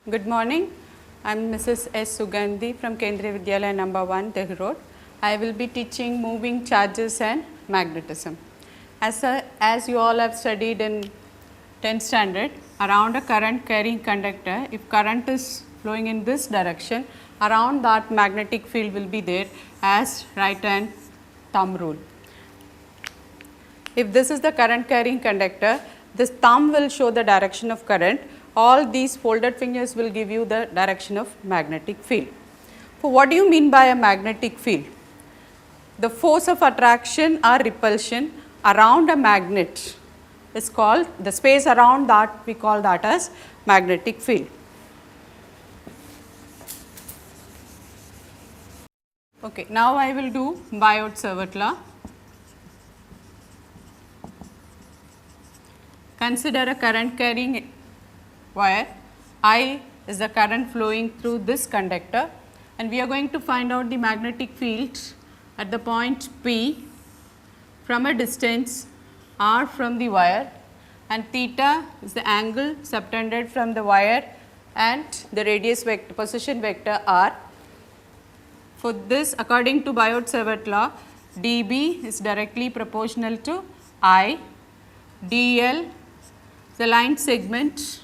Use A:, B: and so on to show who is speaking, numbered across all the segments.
A: Good morning. I am Mrs. S. Sugandhi from Kendriya Vidayalaya number 1, Delhi Road. I will be teaching moving charges and magnetism. As you all have studied in 10th standard, around a current carrying conductor, if current is flowing in this direction, around that magnetic field will be there as right hand thumb rule. If this is the current carrying conductor, this thumb will show the direction of current. All these folded fingers will give you the direction of magnetic field. So, what do you mean by a magnetic field? The force of attraction or repulsion around a magnet is called, the space around that we call that as magnetic field. Okay, now I will do Biot-Savart law. Consider a current carrying wire. I is the current flowing through this conductor, and we are going to find out the magnetic field at the point P from a distance r from the wire, and theta is the angle subtended from the wire and the radius vector, position vector r. For this, according to Biot-Savart law, dB is directly proportional to I, dl the line segment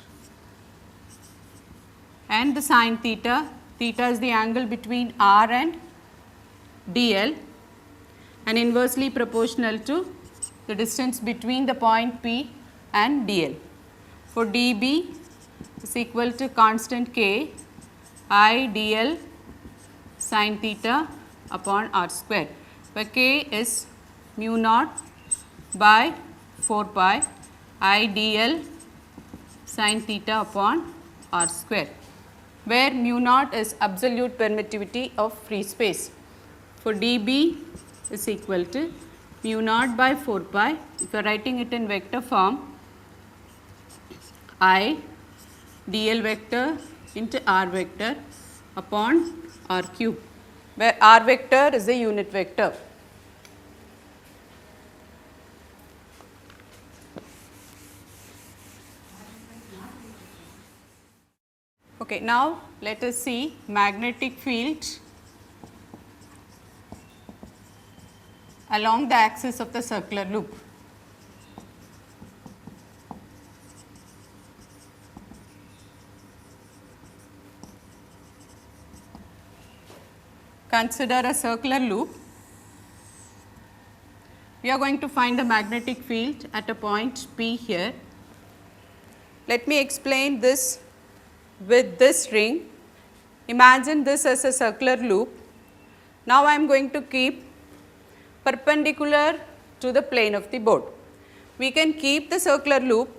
A: and the sine theta. Theta is the angle between r and dl, and inversely proportional to the distance between the point P and dl. For dB is equal to constant k I dl sin theta upon r square, where k is mu naught by 4 pi I dl sin theta upon r square, where mu naught is absolute permittivity of free space. For dB is equal to mu naught by 4 pi, if you are writing it in vector form, I dl vector into r vector upon r cube, where r vector is a unit vector. Okay, now let us see magnetic field along the axis of the circular loop. Consider a circular loop. We are going to find the magnetic field at a point P here. Let me explain this with this ring. Imagine this as a circular loop. Now I am going to keep perpendicular to the plane of the board. We can keep the circular loop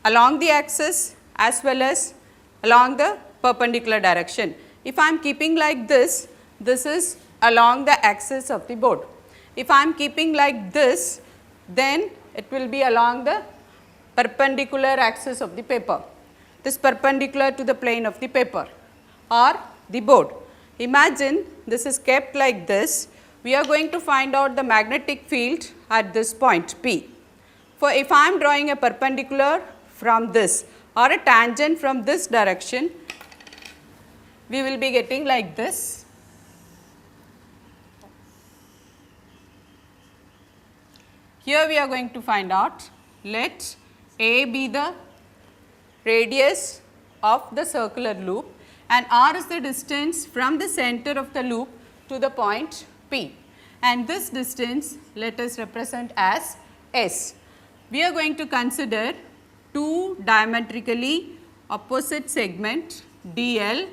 A: along the axis as well as along the perpendicular direction. If I am keeping like this, this is along the axis of the board. If I am keeping like this, then it will be along the perpendicular axis of the paper. This perpendicular to the plane of the paper or the board. Imagine this is kept like this. We are going to find out the magnetic field at this point P. For if I am drawing a perpendicular from this or a tangent from this direction, we will be getting like this. Here we are going to find out, let A be the radius of the circular loop and r is the distance from the center of the loop to the point P, and this distance let us represent as S. We are going to consider two diametrically opposite segment dl,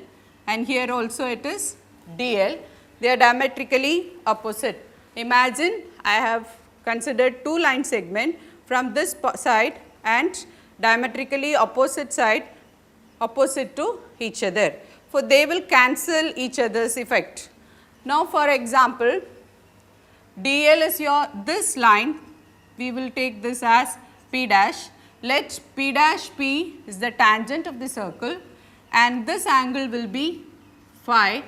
A: and here also it is dl. They are diametrically opposite. Imagine I have considered two line segment from this side and diametrically opposite side opposite to each other. For they will cancel each other's effect. Now for example, dl is your this line, we will take this as P dash. Let P dash P is the tangent of the circle and this angle will be phi.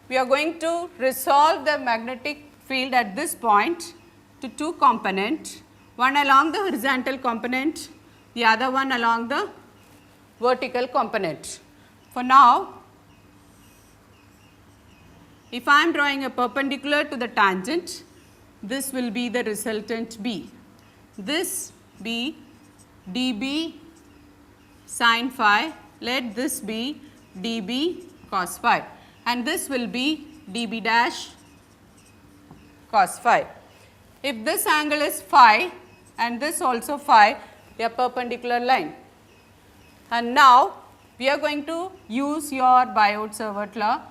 A: We are going to resolve the magnetic field at this point to two components, one along the horizontal component, the other one along the vertical component. For now, if I am drawing a perpendicular to the tangent, this will be the resultant B. This be dB sin phi, let this be dB cos phi, and this will be dB dash cos phi. If this angle is phi and this also phi, they are perpendicular line. And now, we are going to use your Biot-Savart law.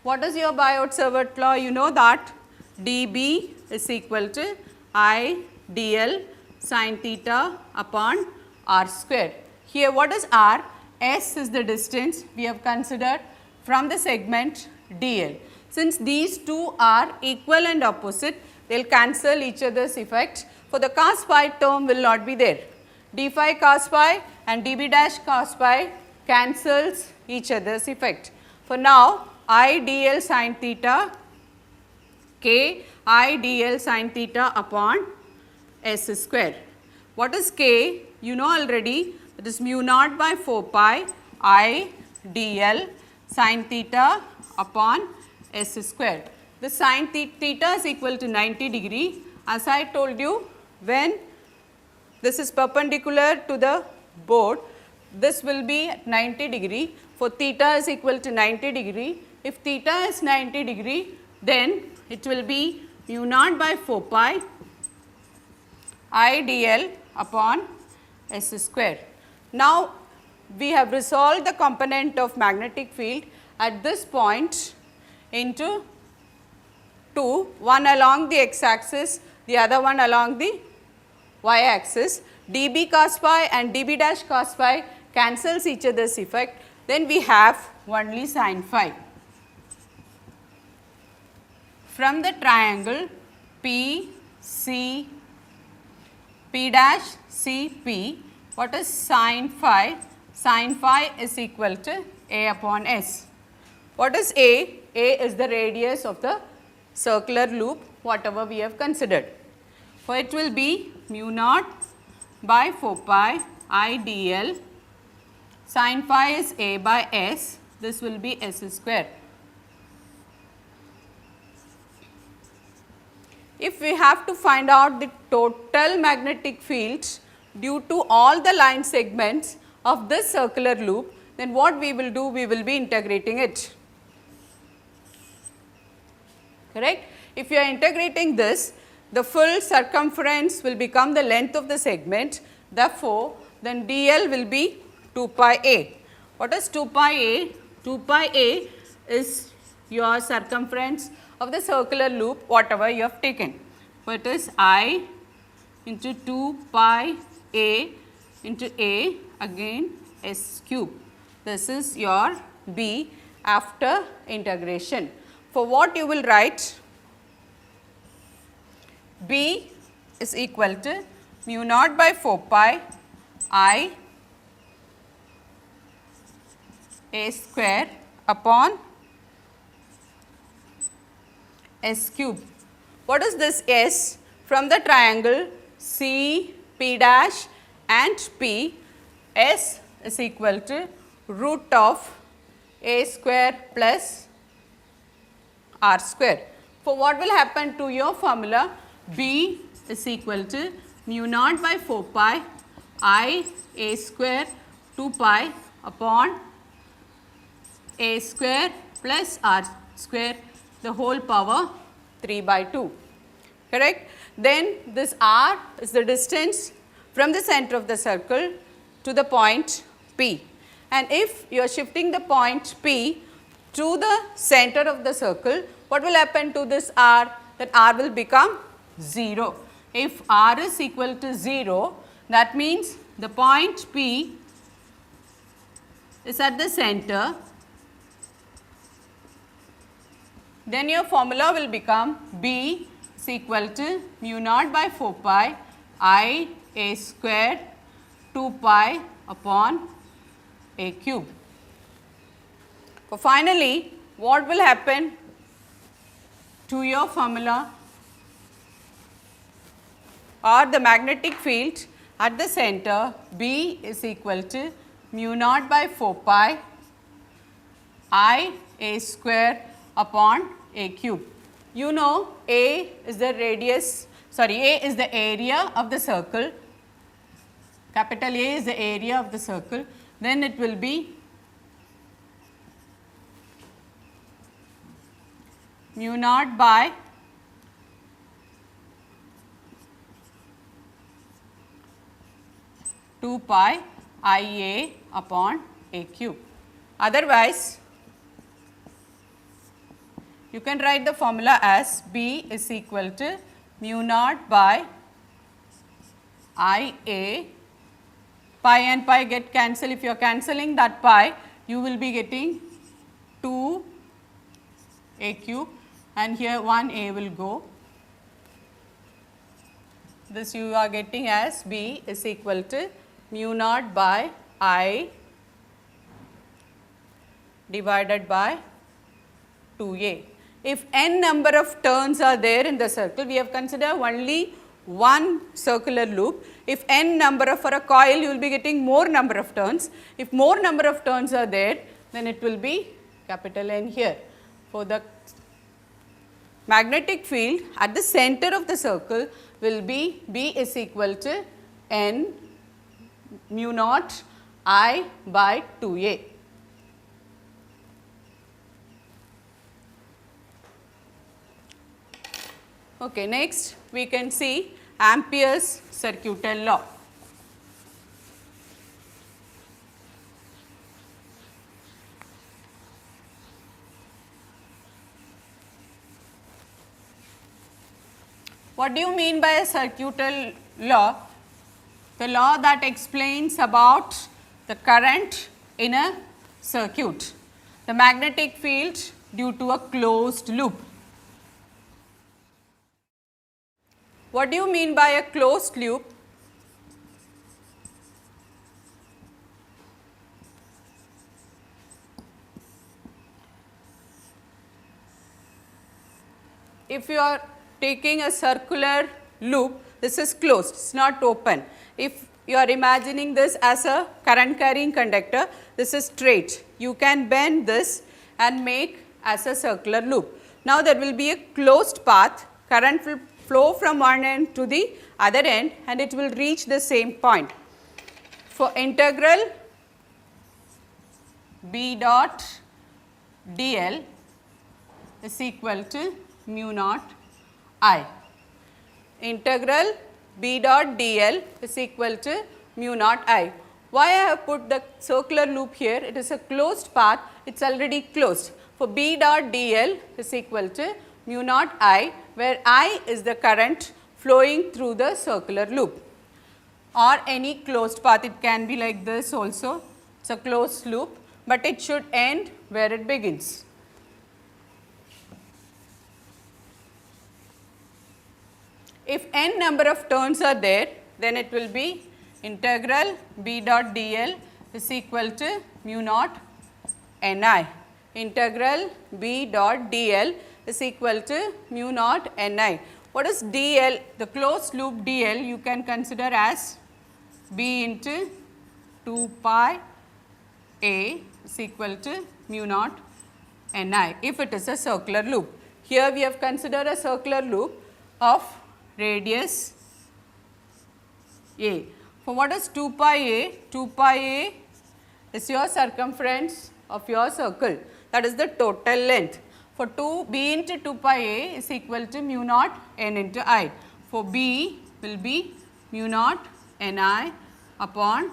A: What is your Biot-Savart law? You know that dB is equal to I dl sin theta upon r square. Here what is r? S is the distance we have considered from the segment dl. Since these two are equal and opposite, they will cancel each other's effect. For the cos phi term will not be there. D phi cos phi and dB dash cos phi cancels each other's effect. For now, I dl sin theta, k I dl sin theta upon s square. What is k? You know already, it is mu naught by 4 pi I dl sin theta upon s square. The sin theta is equal to 90 degree. As I told you, when this is perpendicular to the board, this will be at 90 degree. For theta is equal to 90 degree. If theta is 90 degree, then it will be mu naught by 4 pi I dl upon s square. Now, we have resolved the component of magnetic field at this point into two, one along the x axis, the other one along the y axis. dB cos phi and dB dash cos phi cancels each other's effect. Then we have only sin phi. From the triangle P dash C P, what is sin phi? Sin phi is equal to A upon S. What is A? A is the radius of the circular loop, whatever we have considered. For it will be mu naught by 4 pi I dl, sin phi is A by S, this will be S square. If we have to find out the total magnetic field due to all the line segments of this circular loop, then what we will do? We will be integrating it. Correct? If you are integrating this, the full circumference will become the length of the segment. Therefore, then dl will be 2 pi a. What is 2 pi a? 2 pi a is your circumference of the circular loop, whatever you have taken. So, it is I into 2 pi a into a again s cube. This is your b after integration. For what you will write? B is equal to mu naught by 4 pi I a square upon s cube. What is this s? From the triangle C, P dash and P, s is equal to root of a square plus r square. For what will happen to your formula? B is equal to mu naught by 4 pi I a square 2 pi upon a square plus r square, the whole power 3 by 2. Correct? Then this r is the distance from the center of the circle to the point P. And if you are shifting the point P to the center of the circle, what will happen to this r? That r will become 0. If r is equal to 0, that means the point P is at the center. Then your formula will become B is equal to mu naught by 4 pi I a square 2 pi upon a cube. So, finally, what will happen to your formula or the magnetic field at the center? B is equal to mu naught by 4 pi I A square upon A cube. You know A is the radius, sorry, A is the area of the circle, capital A is the area of the circle, then it will be mu naught by two pi I A upon A cube. Otherwise, you can write the formula as B is equal to mu naught by I A, pi and pi get cancelled. If you are cancelling that pi, you will be getting 2 A cube and here 1 A will go. This you are getting as B is equal to mu naught by I divided by 2A. If n number of turns are there in the circle, we have considered only one circular loop. If n number of, for a coil you will be getting more number of turns. If more number of turns are there, then it will be capital N here. For the magnetic field at the center of the circle will be B is equal to N mu naught I by 2A. Okay, next we can see Ampere's circuital law. What do you mean by a circuital law? The law that explains about the current in a circuit, the magnetic field due to a closed loop. What do you mean by a closed loop? If you are taking a circular loop, this is closed, it is not open. If you are imagining this as a current carrying conductor, this is straight. You can bend this and make as a circular loop. Now, there will be a closed path, current will flow from one end to the other end and it will reach the same point. For integral B dot dl is equal to mu naught I. Integral B dot dl is equal to mu naught I. Why I have put the circular loop here? It is a closed path, it is already closed. For B dot dl is equal to mu naught I, where I is the current flowing through the circular loop or any closed path. It can be like this also, it is a closed loop, but it should end where it begins. If n number of turns are there, then it will be integral B dot dl is equal to mu naught Ni. Integral B dot dl is equal to mu naught Ni. What is dl? The closed loop dl you can consider as B into 2 pi A is equal to mu naught Ni if it is a circular loop. Here we have considered a circular loop of radius A. For what is 2 pi A? 2 pi A is your circumference of your circle, that is the total length. For 2 B into 2 pi A is equal to mu naught N into I. For B will be mu naught Ni upon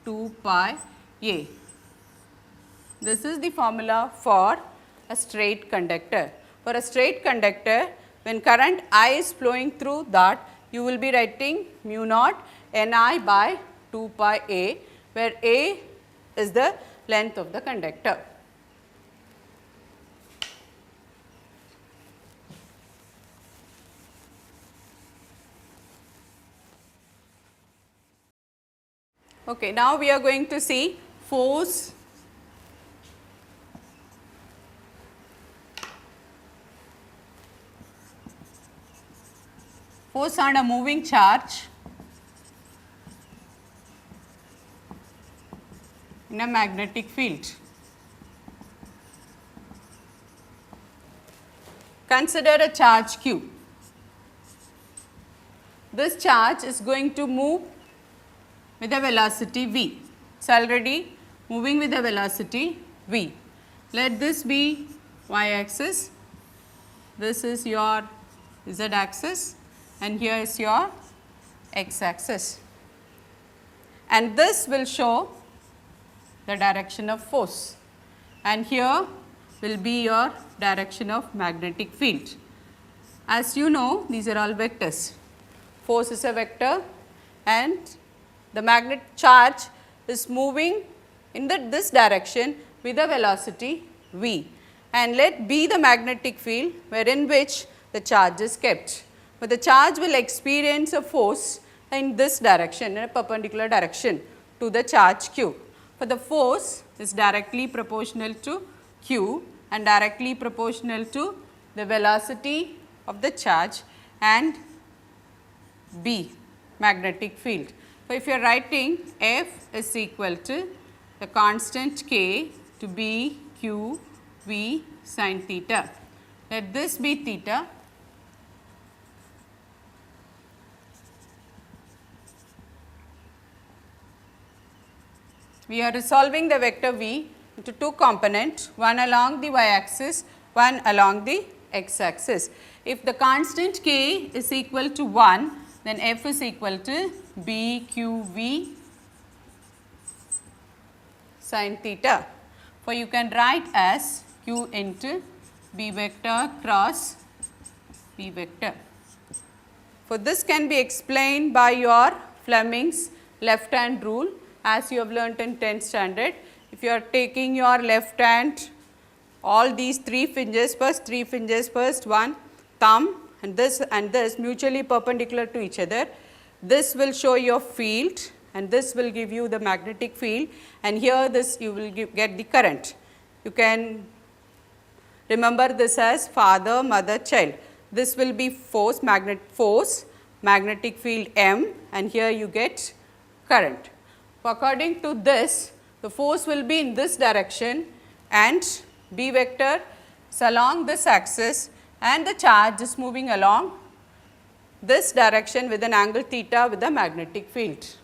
A: 2 pi A. This is the formula for a straight conductor. For a straight conductor, when current I is flowing through that, you will be writing mu naught Ni by 2 pi A, where A is the length of the conductor. Okay, now we are going to see force on a moving charge in a magnetic field. Consider a charge q. This charge is going to move with a velocity v. It's already moving with a velocity v. Let this be y axis, this is your z axis, and here is your x axis. And this will show the direction of force, and here will be your direction of magnetic field. As you know, these are all vectors. Force is a vector and the magnet charge is moving in this direction with a velocity v, and let be the magnetic field wherein which the charge is kept. But the charge will experience a force in this direction, in a perpendicular direction to the charge q. For the force is directly proportional to q and directly proportional to the velocity of the charge and B, magnetic field. So, if you are writing F is equal to the constant k to B q V sin theta. Let this be theta. We are resolving the vector V into two components, one along the y axis, one along the x axis. If the constant k is equal to 1, then F is equal to B q V sin theta. For you can write as q into B vector cross B vector. For this can be explained by your Fleming's left hand rule, as you have learnt in 10th standard. If you are taking your left hand, all these three fingers first, one thumb and this mutually perpendicular to each other, this will show your field and this will give you the magnetic field, and here this you will get the current. You can remember this as father, mother, child. This will be force, magnetic field M, and here you get current. According to this, the force will be in this direction and B vector is along this axis, and the charge is moving along this direction with an angle theta with a magnetic field.